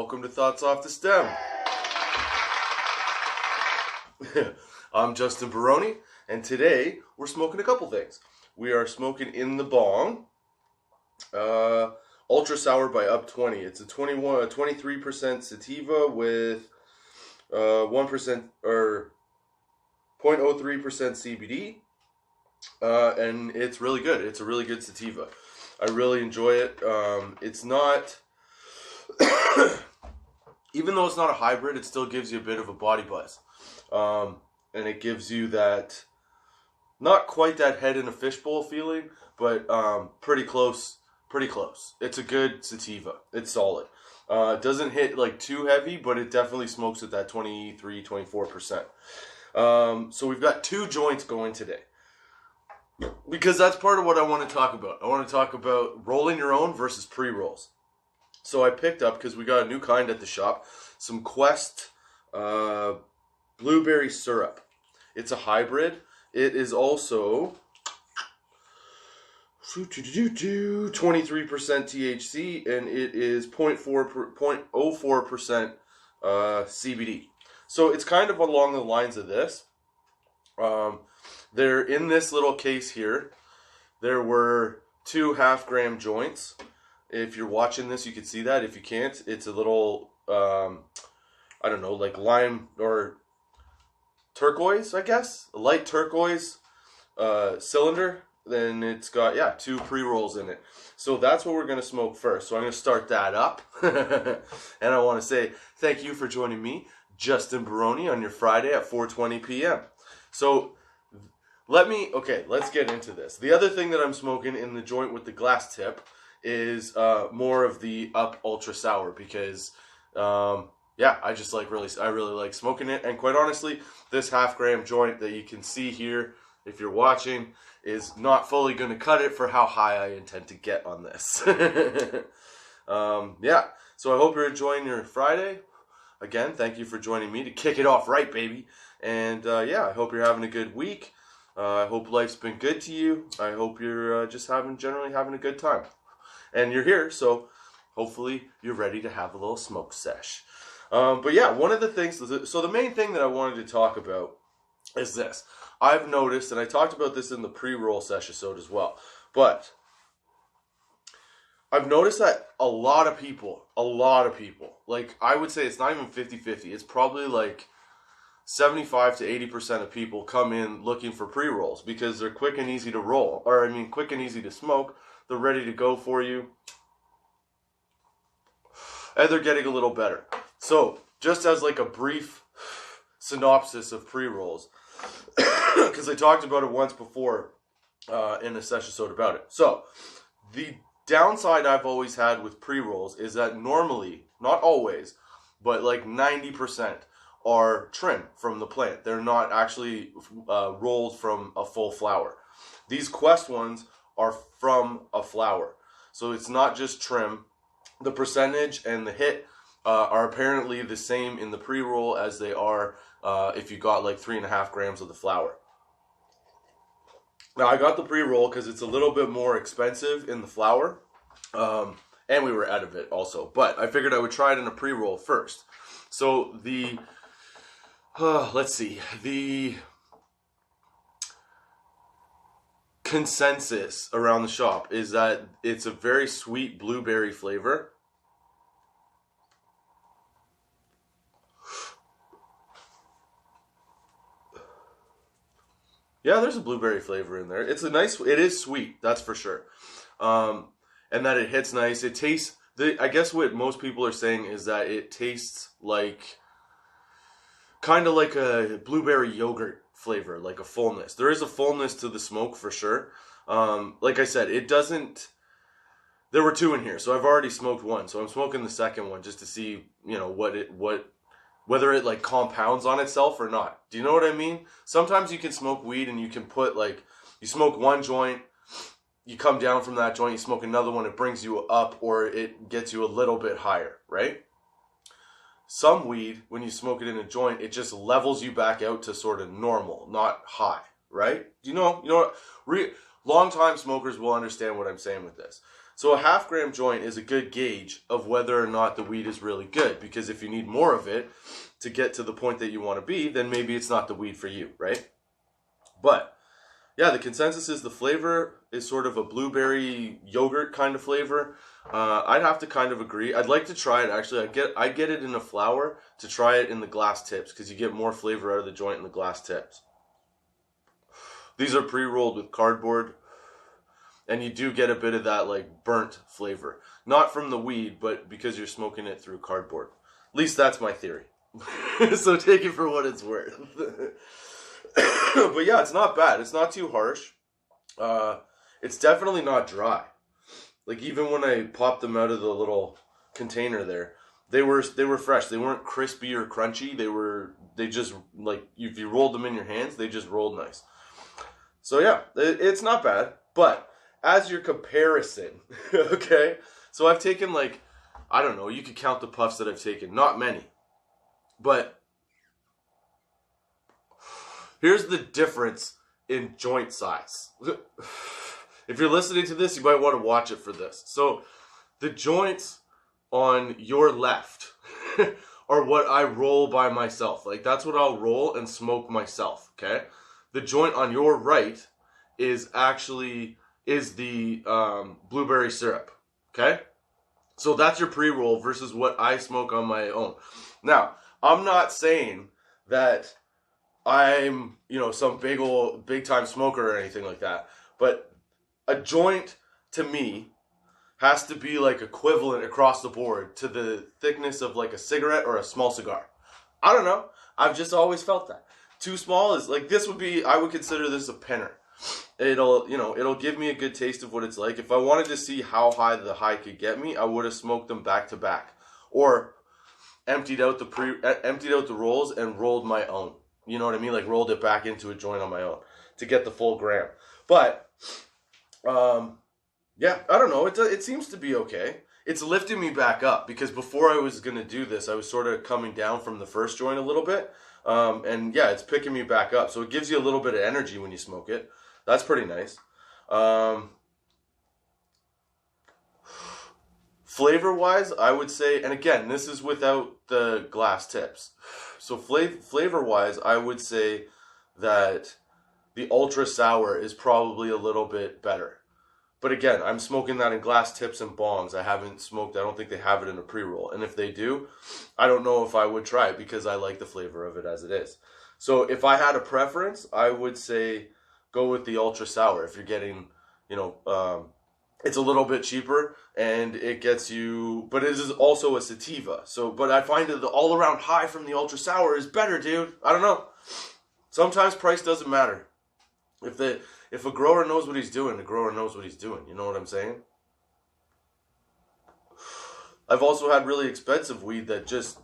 welcome to Thoughts Off the Stem. I'm Justin Barone, and today we're smoking a couple things. We are smoking in the bong, Ultra Sour by Up 20. It's a 23% sativa with 1% or 0.03% CBD, and it's really good. It's a really good sativa. I really enjoy it. It's not, even though it's not a hybrid, it still gives you a bit of a body buzz. And it gives you that, not quite that head in a fishbowl feeling, but pretty close. It's a good sativa. It's solid. It doesn't hit like too heavy, but it definitely smokes at that 23-24%. So we've got two joints going today, because that's part of what I want to talk about. I want to talk about rolling your own versus pre-rolls. So I picked up, because we got a new kind at the shop, some Quest blueberry syrup. It's a hybrid. It is also 23% THC, and it is 0.04% CBD. So it's kind of along the lines of this. They're in this little case here. There were 2 half-gram joints. If you're watching this, you can see that. If you can't, it's a little, I don't know, like lime or turquoise, I guess. A light turquoise cylinder. Then it's got, 2 pre-rolls in it. So that's what we're going to smoke first. So I'm going to start that up. And I want to say thank you for joining me, Justin Barone, on your Friday at 4:20 p.m. So let's get into this. The other thing that I'm smoking in the joint with the glass tip is more of the Up Ultra Sour, because I really like smoking it. And quite honestly, this half-gram joint that you can see here, if you're watching, is not fully going to cut it for how high I intend to get on this. So I hope you're enjoying your Friday. Again, thank you for joining me to kick it off right, baby. And I hope you're having a good week. I hope life's been good to you. I hope you're just generally having a good time. And you're here, so hopefully you're ready to have a little smoke sesh. One of the things, so the main thing that I wanted to talk about is this. I've noticed, and I talked about this in the pre-roll sesh episode as well, but I've noticed that a lot of people, like I would say it's not even 50-50, it's probably like 75 to 80% of people come in looking for pre-rolls because they're quick and easy to roll, quick and easy to smoke. They're ready to go for you, and they're getting a little better. So, just as like a brief synopsis of pre-rolls, because I talked about it once before in a session episode about it. So, the downside I've always had with pre-rolls is that normally, not always, but like 90% are trim from the plant. They're not actually rolled from a full flower. These Quest ones are from a flower. So it's not just trim. The percentage and the hit are apparently the same in the pre-roll as they are if you got like 3.5 grams of the flower. Now I got the pre-roll because it's a little bit more expensive in the flower. And we were out of it also. But I figured I would try it in a pre-roll first. So the consensus around the shop is that it's a very sweet blueberry flavor. Yeah, there's a blueberry flavor in there. It is sweet, that's for sure. And that it hits nice. It tastes, I guess what most people are saying is that it tastes like, kind of like a blueberry yogurt flavor, like a fullness. There is a fullness to the smoke for sure. Like I said, it doesn't, there were 2 in here, so I've already smoked one. So I'm smoking the second one just to see, whether it like compounds on itself or not. Do you know what I mean? Sometimes you can smoke weed and you can put like, you smoke one joint, you come down from that joint, you smoke another one, it brings you up or it gets you a little bit higher, right? Some weed, when you smoke it in a joint, it just levels you back out to sort of normal, not high, right? You know, long-time smokers will understand what I'm saying with this. So a half-gram joint is a good gauge of whether or not the weed is really good, because if you need more of it to get to the point that you want to be, then maybe it's not the weed for you, right? But yeah, the consensus is the flavor is sort of a blueberry yogurt kind of flavor. I'd have to kind of agree. I'd like to try it, actually. I'd get it in a flower to try it in the glass tips, because you get more flavor out of the joint in the glass tips. These are pre-rolled with cardboard, and you do get a bit of that like burnt flavor. Not from the weed, but because you're smoking it through cardboard. At least that's my theory. So take it for what it's worth. But yeah, it's not bad. It's not too harsh. It's definitely not dry. Like, even when I popped them out of the little container there, they were fresh. They weren't crispy or crunchy. They just, like, if you rolled them in your hands, they just rolled nice. So yeah, it's not bad. But as your comparison, okay, so I've taken, like, I don't know, you could count the puffs that I've taken. Not many. But here's the difference in joint size. If you're listening to this, you might want to watch it for this. So the joints on your left are what I roll by myself. Like, that's what I'll roll and smoke myself, okay? The joint on your right is the blueberry syrup, okay? So that's your pre-roll versus what I smoke on my own. Now, I'm not saying that I'm, some big time smoker or anything like that, but a joint to me has to be like equivalent across the board to the thickness of like a cigarette or a small cigar. I don't know. I've just always felt that. Too small is like, I would consider this a penner. It'll give me a good taste of what it's like. If I wanted to see how high the high could get me, I would have smoked them back to back, or emptied out the rolls and rolled my own. You know what I mean? Like, rolled it back into a joint on my own to get the full gram. But yeah, I don't know. It seems to be okay. It's lifting me back up, because before I was going to do this, I was sort of coming down from the first joint a little bit. And yeah, it's picking me back up. So it gives you a little bit of energy when you smoke it. That's pretty nice. Flavor-wise, I would say, and again, this is without the glass tips. So flavor-wise, I would say that the ultra sour is probably a little bit better. But again, I'm smoking that in glass tips and bongs. I don't think they have it in a pre-roll. And if they do, I don't know if I would try it, because I like the flavor of it as it is. So if I had a preference, I would say go with the ultra sour. If you're getting, it's a little bit cheaper, and it gets you, but it is also a sativa. But I find that the all-around high from the ultra sour is better, dude. I don't know. Sometimes price doesn't matter. If a grower knows what he's doing, the grower knows what he's doing. You know what I'm saying? I've also had really expensive weed that just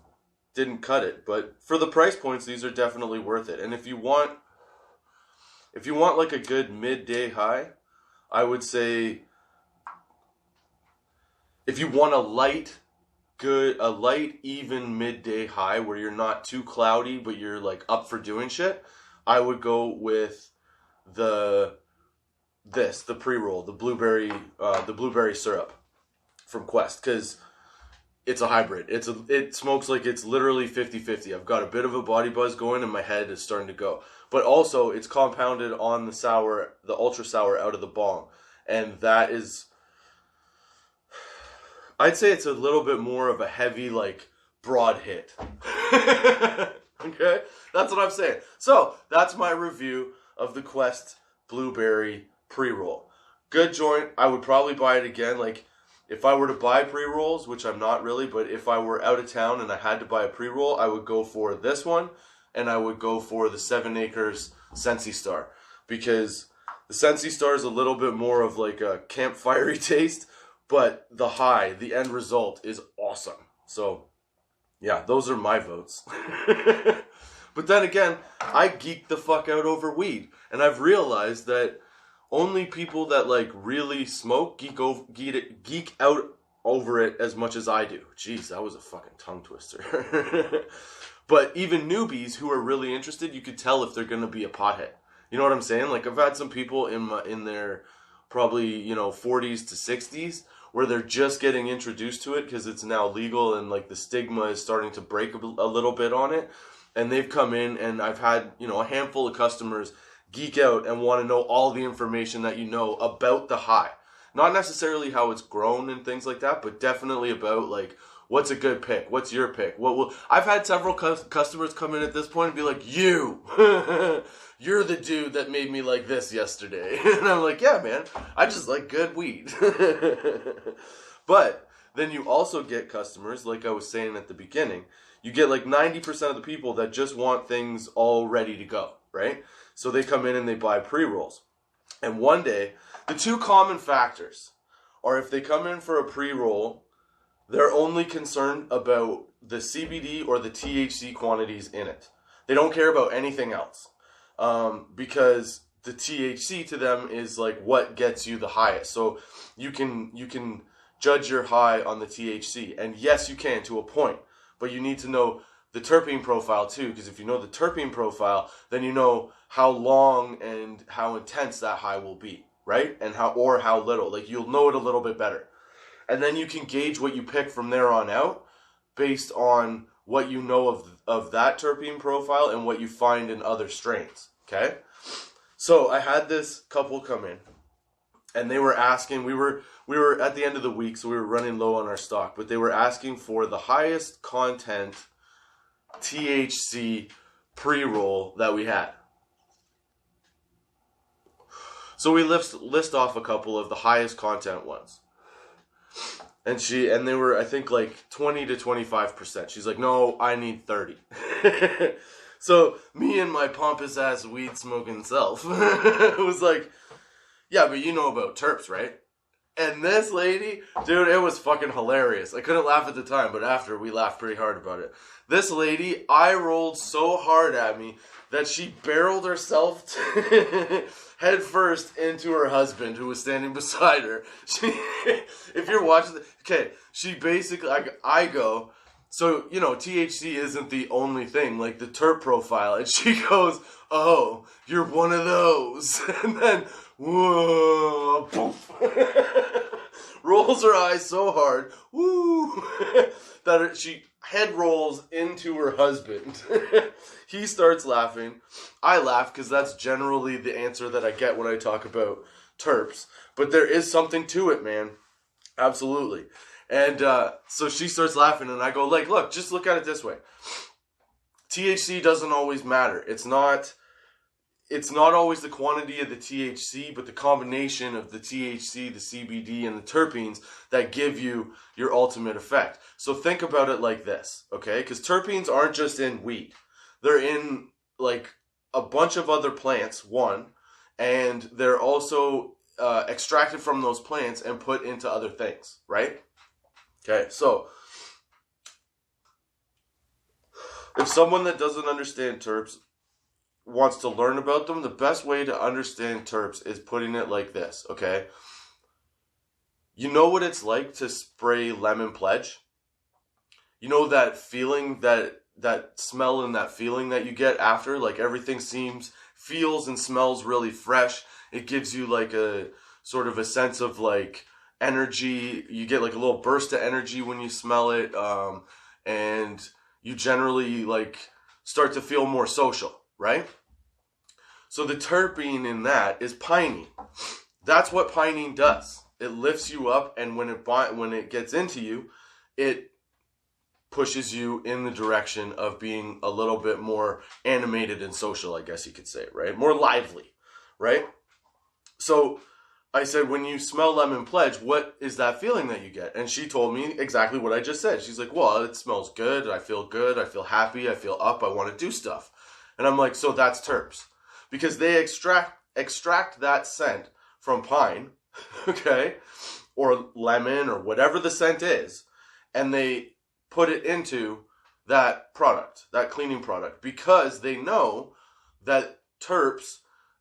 didn't cut it. But for the price points, these are definitely worth it. And if you want like a good midday high, I would say, if you want a light, even midday high where you're not too cloudy, but you're like up for doing shit, I would go with the pre-roll, the blueberry syrup from Quest, because it's a hybrid. It smokes like it's literally 50-50. I've got a bit of a body buzz going, and my head is starting to go. But also, it's compounded on the ultra sour out of the bong, and that is, I'd say it's a little bit more of a heavy, like, broad hit. Okay? That's what I'm saying. So, that's my review of the Quest Blueberry Pre-Roll. Good joint. I would probably buy it again. Like, if I were to buy pre-rolls, which I'm not really, but if I were out of town and I had to buy a pre-roll, I would go for this one, and I would go for the 7 Acres Sensi Star, because the Sensi Star is a little bit more of like a campfire-y taste, but the end result is awesome. So, yeah, those are my votes. But then again, I geek the fuck out over weed, and I've realized that only people that like really smoke geek out over it as much as I do. Jeez, that was a fucking tongue twister. But even newbies who are really interested, you could tell if they're gonna be a pothead. You know what I'm saying? Like, I've had some people in their probably 40s to 60s where they're just getting introduced to it because it's now legal and like the stigma is starting to break a little bit on it. And they've come in, and I've had, a handful of customers geek out and want to know all the information that you know about the high. Not necessarily how it's grown and things like that, but definitely about like, what's a good pick? What's your pick? I've had several customers come in at this point and be like, you're the dude that made me like this yesterday. And I'm like, yeah, man, I just like good weed. But then you also get customers, like I was saying at the beginning, you get like 90% of the people that just want things all ready to go, right? So they come in and they buy pre-rolls. And one day, the two common factors are if they come in for a pre-roll, they're only concerned about the CBD or the THC quantities in it. They don't care about anything else. Because the THC to them is like what gets you the highest. So you can judge your high on the THC. And yes, you can to a point. But you need to know the terpene profile too, because if you know the terpene profile, then you know how long and how intense that high will be, right? And how little. Like you'll know it a little bit better. And then you can gauge what you pick from there on out based on what you know of that terpene profile and what you find in other strains, okay? So I had this couple come in, and they were asking, we were at the end of the week, so we were running low on our stock, but they were asking for the highest content THC pre-roll that we had. So we list off a couple of the highest content ones. And they were, I think, like 20 to 25%. She's like, no, I need 30. So me and my pompous ass weed smoking self was like, yeah, but you know about terps, right? And this lady, dude, it was fucking hilarious. I couldn't laugh at the time, but after we laughed pretty hard about it. This lady eye rolled so hard at me that she barreled herself head first into her husband who was standing beside her. If you're watching, she basically, I go, so, THC isn't the only thing, like the terp profile. And she goes, oh, you're one of those. And then, whoa, poof. Rolls her eyes so hard, woo, that she head rolls into her husband. He starts laughing. I laugh because that's generally the answer that I get when I talk about terps. But there is something to it, man. Absolutely. And so she starts laughing, and I go, like, look, just look at it this way. THC doesn't always matter. It's not always the quantity of the THC, but the combination of the THC, the CBD, and the terpenes that give you your ultimate effect. So think about it like this, okay? Because terpenes aren't just in weed. They're in, like, a bunch of other plants, one, and they're also extracted from those plants and put into other things, right? Okay, so if someone that doesn't understand terps wants to learn about them, the best way to understand terps is putting it like this, okay? You know what it's like to spray Lemon Pledge? You know that feeling, that smell and that feeling that you get after? Like everything feels and smells really fresh. It gives you like a sort of a sense of like energy. You get like a little burst of energy when you smell it. And you generally like start to feel more social, right? So the terpene in that is pinene. That's what pinene does. It lifts you up, and when it gets into you, it pushes you in the direction of being a little bit more animated and social, I guess you could say, right? More lively, right? So I said, when you smell Lemon Pledge, what is that feeling that you get? And she told me exactly what I just said. She's like, well, it smells good. I feel happy. I feel up. I want to do stuff. And I'm like, so that's terps. Because they extract that scent from pine, okay, or lemon or whatever the scent is, and they put it into that product, that cleaning product, because they know that terps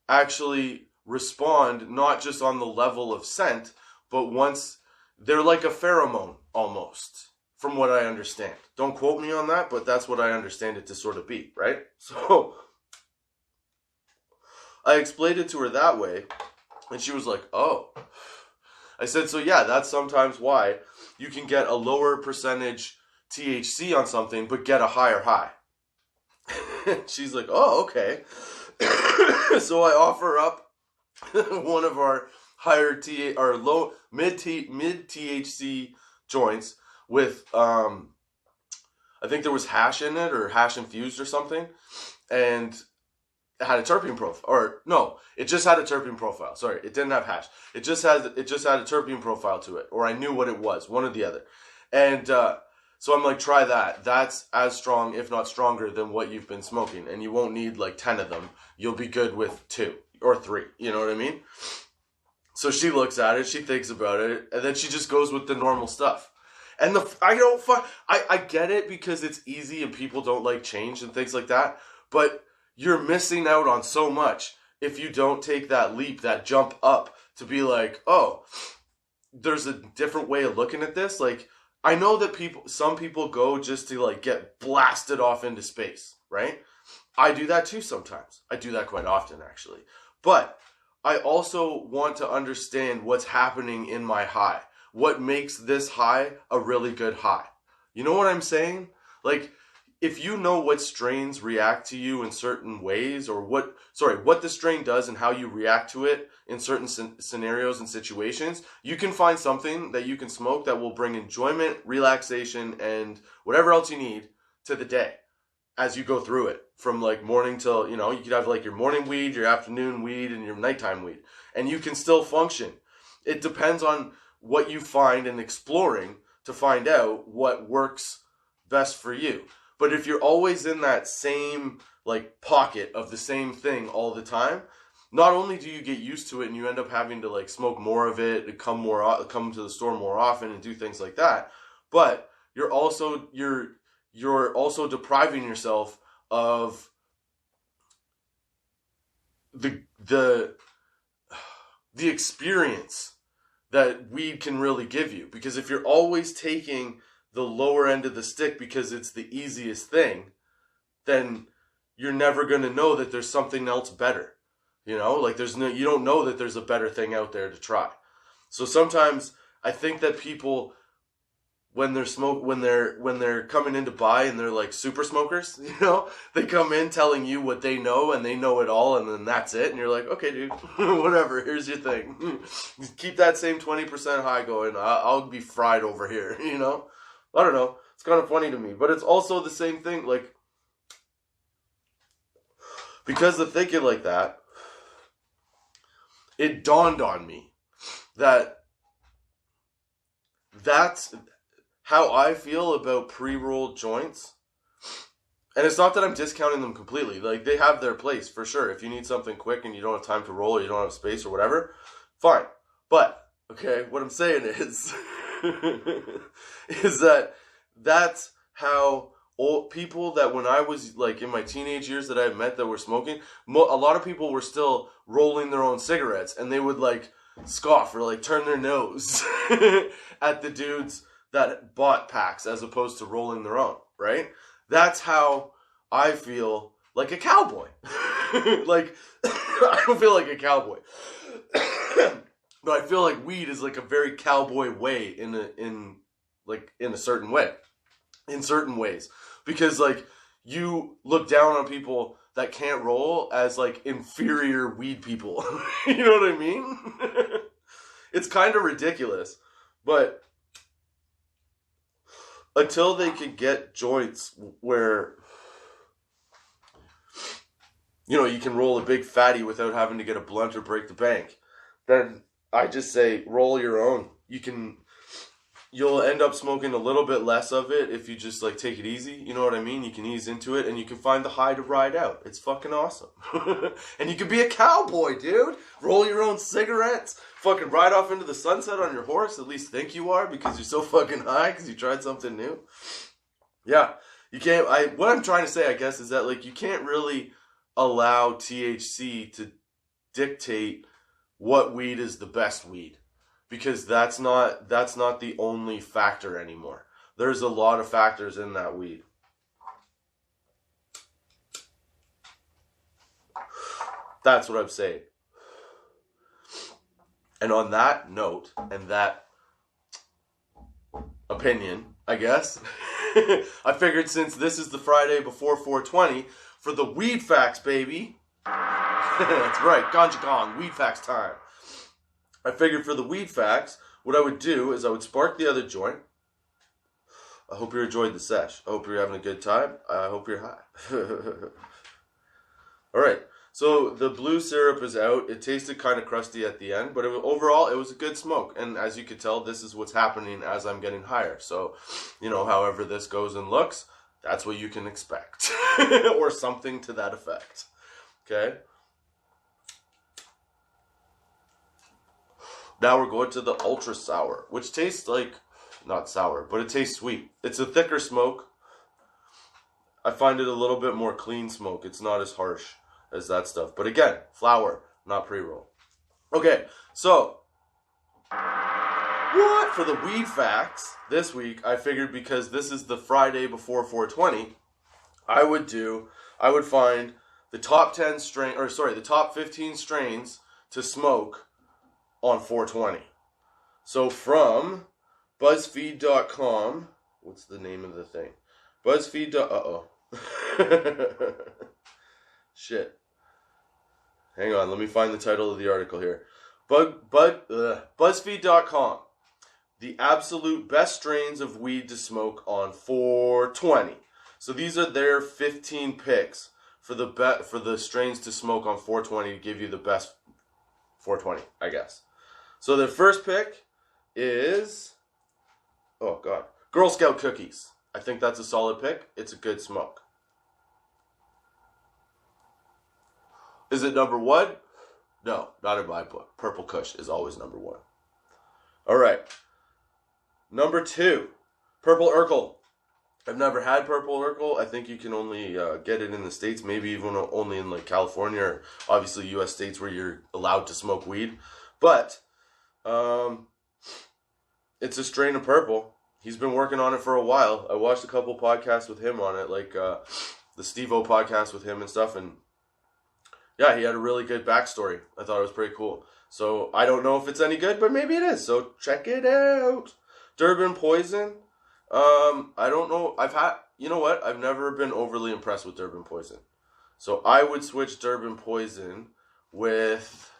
actually respond not just on the level of scent, but once they're like a pheromone almost, from what I understand. Don't quote me on that, but that's what I understand it to sort of be, right? So I explained it to her that way, and she was like, oh. I said, so yeah, that's sometimes why you can get a lower percentage THC on something, but get a higher high. She's like, oh, okay. So I offer up one of our higher or low mid THC joints with I think there was hash in it, or hash infused or something, and it had a terpene profile. Or no, it just had a terpene profile. Sorry, it didn't have hash. It just had a terpene profile to it, or I knew what it was, one or the other. And so I'm like, try that. That's as strong, if not stronger, than what you've been smoking, and you won't need like 10 of them. You'll be good with 2 or 3. You know what I mean? So she looks at it, she thinks about it, and then she just goes with the normal stuff. And I get it because it's easy and people don't like change and things like that, but you're missing out on so much if you don't take that leap, that jump up to be like, oh, there's a different way of looking at this. Like, I know that some people go just to like get blasted off into space, right? I do that too sometimes. I do that quite often, actually. But I also want to understand what's happening in my high. What makes this high a really good high? You know what I'm saying? Like, if you know what strains react to you in certain ways, or what the strain does and how you react to it in certain scenarios and situations, you can find something that you can smoke that will bring enjoyment, relaxation, and whatever else you need to the day as you go through it. From like morning till, you could have like your morning weed, your afternoon weed, and your nighttime weed. And you can still function. It depends on what you find and exploring to find out what works best for you. But if you're always in that same like pocket of the same thing all the time, not only do you get used to it and you end up having to like smoke more of it, and come to the store more often and do things like that, but you're also depriving yourself of the experience that weed can really give you. Because if you're always taking the lower end of the stick because it's the easiest thing, then you're never going to know that there's something else better. You don't know that there's a better thing out there to try. So sometimes I think that people, when they're coming in to buy and they're like super smokers, they come in telling you what they know and they know it all, and then that's it. And you're like, okay, dude, whatever. Here's your thing. Keep that same 20% high going. I'll be fried over here. I don't know. It's kind of funny to me, but it's also the same thing. Like, because of thinking like that, it dawned on me that that's how I feel about pre-rolled joints. And it's not that I'm discounting them completely. Like, they have their place, for sure. If you need something quick and you don't have time to roll, or you don't have space or whatever, fine. But, okay, what I'm saying is, is that that's how old people that when I was, like, in my teenage years that I met that were smoking, a lot of people were still rolling their own cigarettes, and they would, like, scoff or, like, turn their nose at the dudes that bought packs as opposed to rolling their own, right? That's how I feel like a cowboy. Like, I don't feel like a cowboy. But I feel like weed is like a very cowboy way in a certain way. In certain ways. Because, like, you look down on people that can't roll as, like, inferior weed people. You know what I mean? It's kind of ridiculous. But until they could get joints where, you can roll a big fatty without having to get a blunt or break the bank, then I just say roll your own. You'll end up smoking a little bit less of it if you just like take it easy. You know what I mean? You can ease into it and you can find the high to ride out. It's fucking awesome. And you can be a cowboy, dude. Roll your own cigarettes. Fucking ride off into the sunset on your horse. At least think you are, because you're so fucking high because you tried something new. Yeah. You can't. What I'm trying to say, I guess, is that like you can't really allow THC to dictate what weed is the best weed. Because that's not the only factor anymore. There's a lot of factors in that weed. That's what I'm saying. And on that note, and that opinion, I guess, I figured since this is the Friday before 420, for the weed facts, baby. That's right, Ganja Gong, weed facts time. I figured for the weed facts, what I would do is I would spark the other joint. I hope you enjoyed the sesh. I hope you're having a good time. I hope you're high. All right. So the blue syrup is out. It tasted kind of crusty at the end, but overall it was a good smoke. And as you could tell, this is what's happening as I'm getting higher. So, however this goes and looks, that's what you can expect. Or something to that effect. Okay? Now we're going to the ultra sour, which tastes like, not sour, but it tastes sweet. It's a thicker smoke. I find it a little bit more clean smoke. It's not as harsh as that stuff. But again, flower, not pre-roll. Okay, so what? For the weed facts this week, I figured because this is the Friday before 420, I would find the top 15 strains to smoke on 420. So from BuzzFeed.com, what's the name of the thing? Shit. Hang on, let me find the title of the article here. BuzzFeed.com. The absolute best strains of weed to smoke on 420. So these are their 15 picks for the strains to smoke on 420 to give you the best 420, I guess. So the first pick is, Girl Scout cookies. I think that's a solid pick. It's a good smoke. Is it number one? No, not in my book. Purple Kush is always number one. All right. Number two, Purple Urkel. I've never had Purple Urkel. I think you can only get it in the States, maybe even only in like California or obviously U.S. states where you're allowed to smoke weed. But it's a strain of purple. He's been working on it for a while. I watched a couple podcasts with him on it, like the Steve-O podcast with him and stuff, and yeah, he had a really good backstory. I thought it was pretty cool. So I don't know if it's any good, but maybe it is. So check it out. Durban Poison. I don't know. You know what? I've never been overly impressed with Durban Poison. So I would switch Durban Poison with,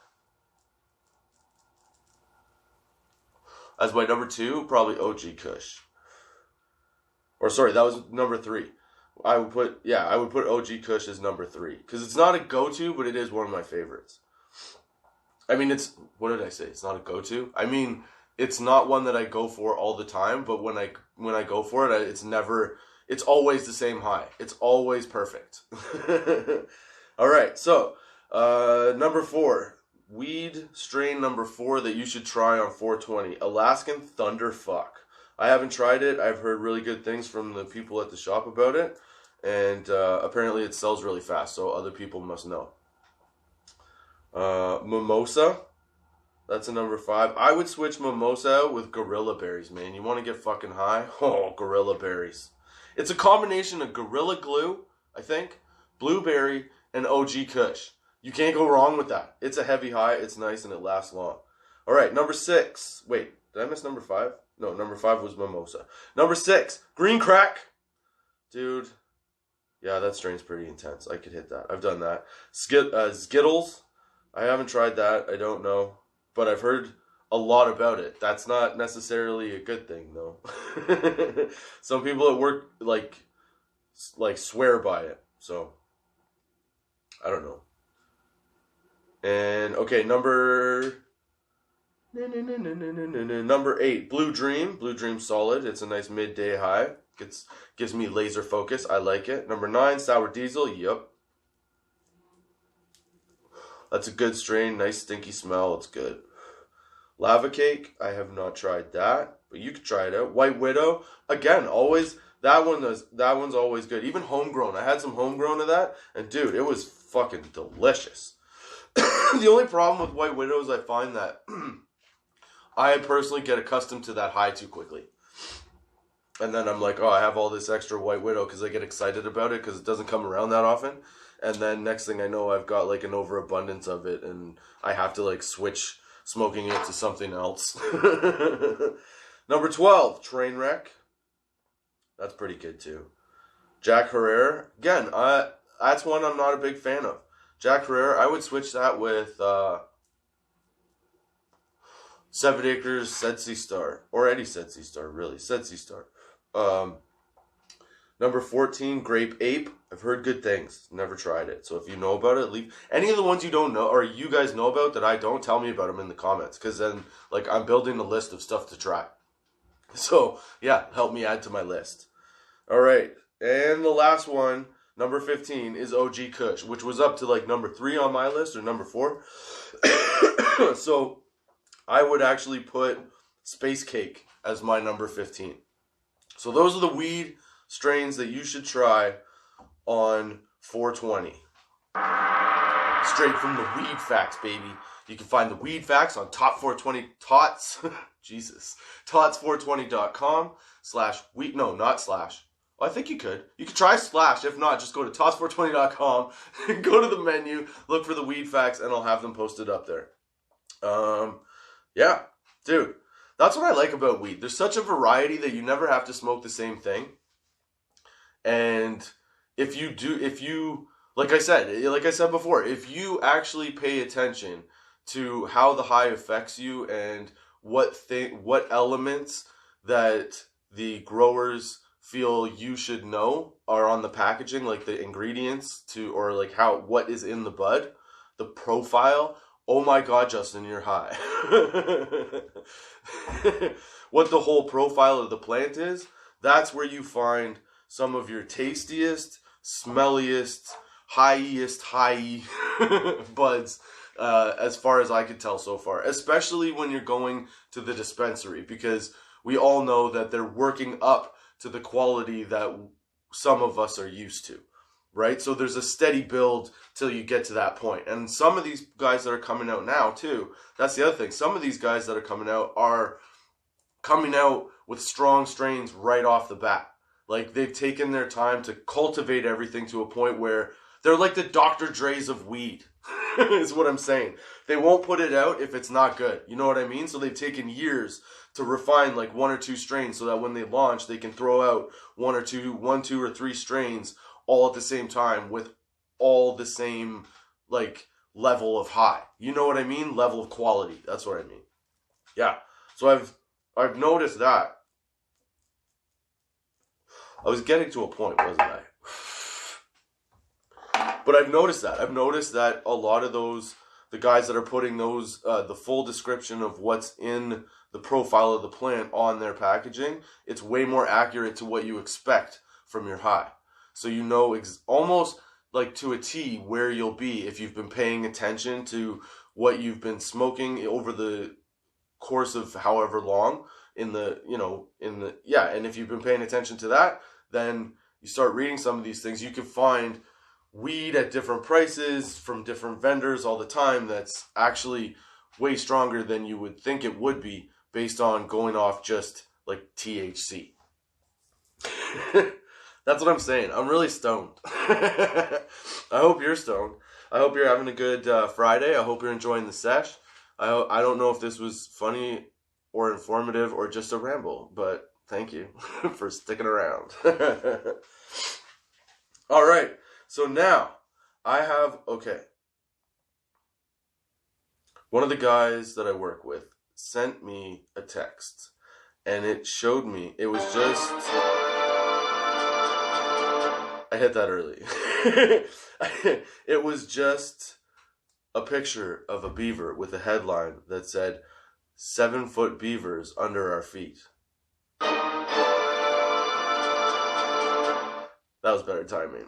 as my number two, probably OG Kush. Or sorry, that was number three. I would put OG Kush as number three. Because it's not a go-to, but it is one of my favorites. I mean, what did I say? It's not a go-to? I mean, it's not one that I go for all the time, but when I go for it, it's always the same high. It's always perfect. All right, so number four, weed strain number 4 that you should try on 420, Alaskan Thunderfuck. I haven't tried it. I've heard really good things from the people at the shop about it, and apparently it sells really fast, so other people must know. Mimosa. That's a number 5. I would switch Mimosa with Gorilla Berries, man. You want to get fucking high? Oh, Gorilla Berries. It's a combination of Gorilla Glue, I think, Blueberry, and OG Kush. You can't go wrong with that. It's a heavy high, it's nice, and it lasts long. All right, number 6. Wait, did I miss number 5? No, number 5 was Mimosa. Number 6, Green Crack. Dude, yeah, that strain's pretty intense. I could hit that. I've done that. Skittles. I haven't tried that. I don't know. But I've heard a lot about it. That's not necessarily a good thing, though. Some people at work like swear by it. So I don't know. And okay, number 8, Blue Dream. Blue Dream solid. It's a nice midday high. Gives me laser focus. I like it. Number 9, Sour Diesel. Yep. That's a good strain. Nice stinky smell. It's good. Lava Cake. I have not tried that, but you could try it out. White Widow. Again, always that one's always good. Even homegrown. I had some homegrown of that, and dude, it was fucking delicious. The only problem with White Widow is I find that I personally get accustomed to that high too quickly. And then I'm like, oh, I have all this extra White Widow because I get excited about it because it doesn't come around that often. And then next thing I know, I've got like an overabundance of it, and I have to like switch smoking it to something else. Number 12, Trainwreck. That's pretty good too. Jack Herrera. Again, that's one I'm not a big fan of. Jack Herrera, I would switch that with 7 Acres Sedsi Star. Or any Sedsi Star, really. Sedsi Star. Number 14, Grape Ape. I've heard good things. Never tried it. So if you know about it, leave. Any of the ones you don't know, or you guys know about that I don't, tell me about them in the comments. Because then, like, I'm building a list of stuff to try. So, yeah, help me add to my list. All right. And the last one, number 15, is OG Kush, which was up to, like, number 3 on my list, or number 4. So, I would actually put Space Cake as my number 15. So, those are the weed strains that you should try on 420. Straight from the Weed Facts, baby. You can find the Weed Facts on Top 420 Tots. Jesus. Tots420.com /weed. No, not slash. Well, I think you could. You could try slash. If not, just go to tots420.com, go to the menu, look for the Weed Facts, and I'll have them posted up there. Yeah, dude. That's what I like about weed. There's such a variety that you never have to smoke the same thing. And if you, like I said before, if you actually pay attention to how the high affects you and what elements that the growers feel you should know are on the packaging, like the ingredients or like what is in the bud, the profile. Oh my God, Justin, you're high. What the whole profile of the plant is, that's where you find some of your tastiest, smelliest, highest buds, as far as I could tell so far. Especially when you're going to the dispensary, because we all know that they're working up to the quality that some of us are used to, right? So there's a steady build till you get to that point. And some of these guys that are coming out now too, that's the other thing. Some of these guys that are coming out with strong strains right off the bat. Like, they've taken their time to cultivate everything to a point where they're like the Dr. Dre's of weed, is what I'm saying. They won't put it out if it's not good. You know what I mean? So they've taken years to refine like 1 or 2 strains so that when they launch, they can throw out 1, 2 or 3 strains all at the same time with all the same like level of high. You know what I mean? Level of quality. That's what I mean. Yeah. So I've noticed that. I was getting to a point, wasn't I? But I've noticed that. I've noticed that a lot of the guys that are putting those, the full description of what's in the profile of the plant on their packaging, it's way more accurate to what you expect from your high. So you know almost like to a T where you'll be if you've been paying attention to what you've been smoking over the course of however long and if you've been paying attention to that, then you start reading some of these things. You can find weed at different prices from different vendors all the time that's actually way stronger than you would think it would be based on going off just like THC. That's what I'm saying. I'm really stoned. I hope you're stoned. I hope you're having a good Friday. I hope you're enjoying the sesh. I don't know if this was funny or informative or just a ramble, but thank you for sticking around. All right. So now one of the guys that I work with sent me a text and it showed me, it was just, I hit that early. It was just a picture of a beaver with a headline that said, 7-foot beavers under our feet. That was better timing.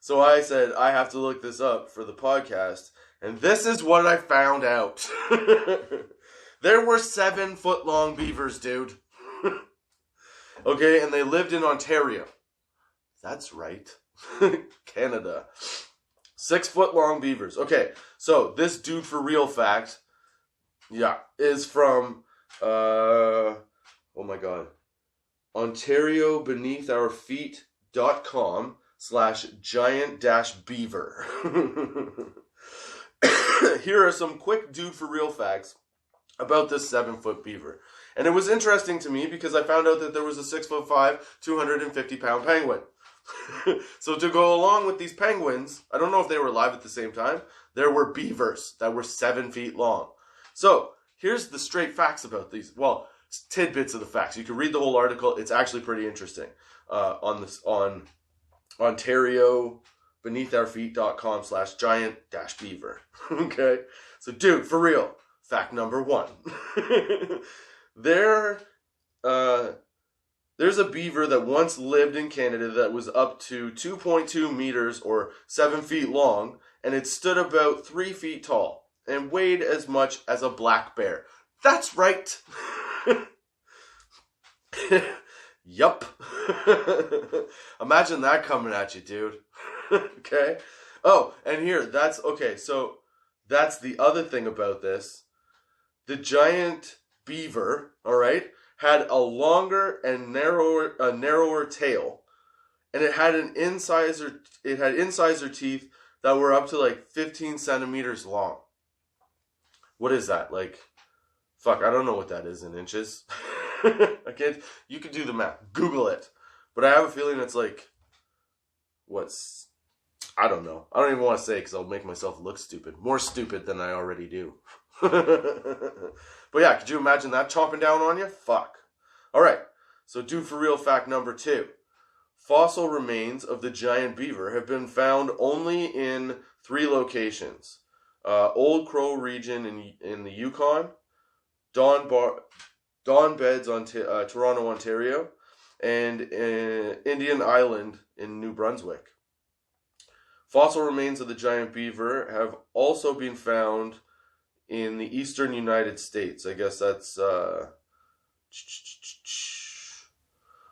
So I said, I have to look this up for the podcast. And this is what I found out. There were 7-foot-long beavers, dude. Okay, and they lived in Ontario. That's right. Canada. 6-foot-long beavers. Okay, so this dude for real fact, is from, oh my God, OntarioBeneathOurFeet.com /giant-beaver. Here are some quick dude for real facts about this 7-foot beaver. And it was interesting to me because I found out that there was a 6'5", 250-pound penguin. So to go along with these penguins, I don't know if they were alive at the same time, there were beavers that were 7 feet long. So here's the straight facts about these. Well, tidbits of the facts. You can read the whole article. It's actually pretty interesting. On Ontario beneath-our-feet.com/giant-beaver. Okay? So, dude, for real, fact number 1. There's a beaver that once lived in Canada that was up to 2.2 meters or 7 feet long, and it stood about 3 feet tall and weighed as much as a black bear. That's right. Yup. Imagine that coming at you, dude. Okay? Oh, and here, so that's the other thing about this. The giant beaver, all right, had a longer and narrower tail, and it had incisor teeth that were up to like 15 centimeters long. What is that? Like, fuck, I don't know what that is in inches. You can do the math. Google it. But I have a feeling it's like, I don't know. I don't even want to say because I'll make myself look stupid. More stupid than I already do. But yeah, could you imagine that chomping down on you? Fuck. Alright, so dude for real fact number 2. Fossil remains of the giant beaver have been found only in 3 locations. Old Crow region in the Yukon, Dawn Beds on Toronto, Ontario, and Indian Island in New Brunswick. Fossil remains of the giant beaver have also been found in the eastern United States. I guess that's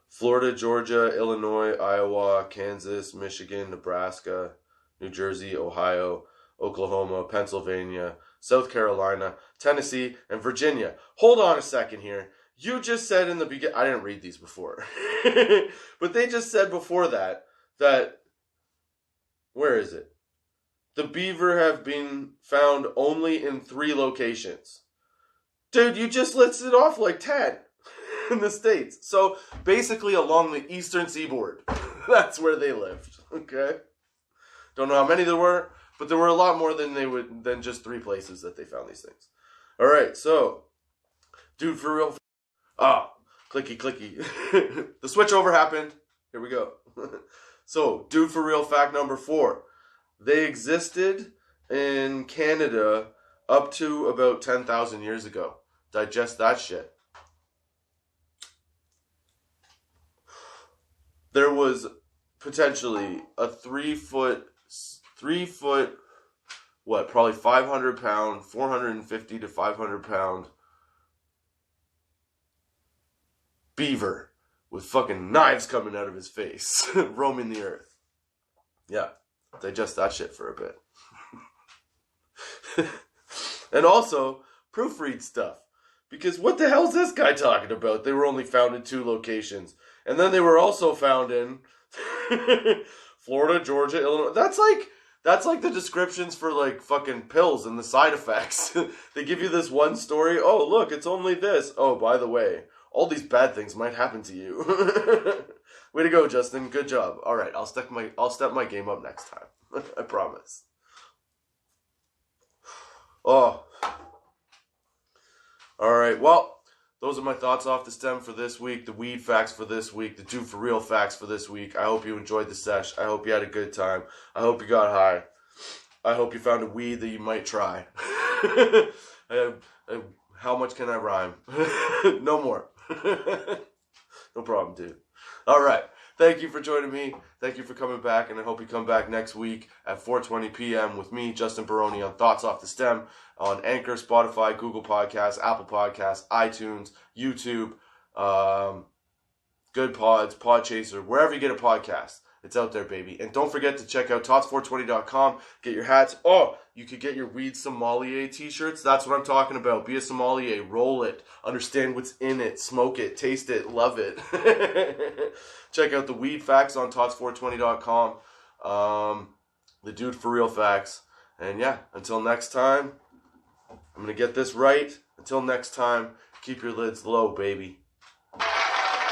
Florida, Georgia, Illinois, Iowa, Kansas, Michigan, Nebraska, New Jersey, Ohio, Oklahoma, Pennsylvania, South Carolina, Tennessee, and Virginia. Hold on a second here. You just said in the beginning, I didn't read these before, but they just said before that, where is it? The beaver have been found only in 3 locations. Dude, you just listed off like 10 in the States. So basically along the eastern seaboard. That's where they lived. Okay? Don't know how many there were, but there were a lot more than just 3 places that they found these things. Alright, so dude for real. Clicky clicky. The switchover happened. Here we go. So, dude for real fact number 4. They existed in Canada up to about 10,000 years ago. Digest that shit. There was potentially a 3 foot, probably 500 pound, 450 to 500 pound beaver with fucking knives coming out of his face, roaming the earth. Yeah, digest that shit for a bit. And also, proofread stuff. Because what the hell's this guy talking about? They were only found in 2 locations. And then they were also found in Florida, Georgia, Illinois. That's like the descriptions for like fucking pills and the side effects. They give you this one story. Oh, look, it's only this. Oh, by the way, all these bad things might happen to you. Way to go, Justin. Good job. All right, I'll step my game up next time. I promise. Oh. All right. Well, those are my thoughts off the stem for this week. The weed facts for this week. The dude for real facts for this week. I hope you enjoyed the sesh. I hope you had a good time. I hope you got high. I hope you found a weed that you might try. How much can I rhyme? No more. No problem, dude. All right. Thank you for joining me. Thank you for coming back, and I hope you come back next week at 4:20 p.m. with me, Justin Barone, on Thoughts Off the Stem on Anchor, Spotify, Google Podcasts, Apple Podcasts, iTunes, YouTube, Good Pods, Podchaser, wherever you get a podcast. It's out there, baby. And don't forget to check out tots420.com. Get your hats. Oh, you could get your Weed Sommelier t-shirts. That's what I'm talking about. Be a sommelier. Roll it. Understand what's in it. Smoke it. Taste it. Love it. Check out the weed facts on tots420.com. The dude for real facts. And yeah, until next time, I'm going to get this right. Until next time, keep your lids low, baby.